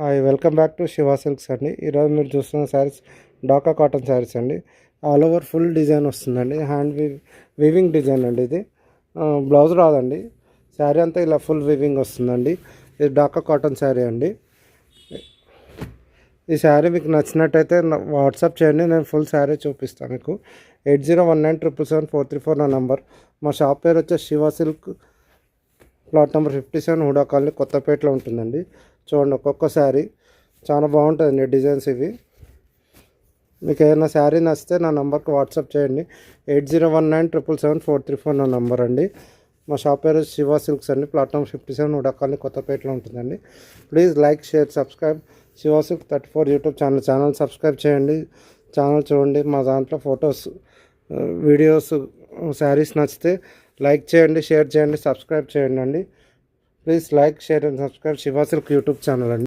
Hi welcome back to Shiva silks అండి. ఈరోజు మీరు చూస్తున్న శారీస్ డాకా కాటన్ శారీస్ అండి. ఆల్ ఓవర్ ఫుల్ డిజైన్ వస్తుందండి. హ్యాండ్ వీవింగ్ డిజైన్ అండి. ఇది బ్లౌజ్ రాదండి. శారీ అంతా ఇలా ఫుల్ వీవింగ్ వస్తుందండి. ఇది డాకా కాటన్ శారీ అండి. ఈ శారీ మీకు నచ్చినట్టయితే వాట్సాప్ చేయండి, నేను ఫుల్ శారీ చూపిస్తాను మీకు. 8019777434 నా నంబర్. మా షాప్ పేరు వచ్చేసి Shiva silk, plot number 57, HUDA colony, కొత్తపేటలో ఉంటుందండి. చూడండి, ఒక్కొక్క శారీ చాలా బాగుంటుందండి డిజైన్స్ ఇవి. మీకు ఏదైనా శారీ నచ్చితే నా నెంబర్కి వాట్సాప్ చేయండి. 8019777434 నా నెంబర్ అండి. మా షాప్ పేరు శివ సిల్క్స్ అండి, ప్లాట్ నెంబర్ 57, హుడా కాలనీ, కొత్తపేటలో ఉంటుందండి. Please like, share, subscribe Shiva silk 34 YouTube channel subscribe చేయండి. ఛానల్ చూడండి. మా దాంట్లో ఫొటోస్, వీడియోస్, శారీస్ నచ్చితే లైక్ చేయండి, షేర్ చేయండి, సబ్స్క్రైబ్ చేయండి అండి. Please like, share and subscribe Shiva silk YouTube channel అండి.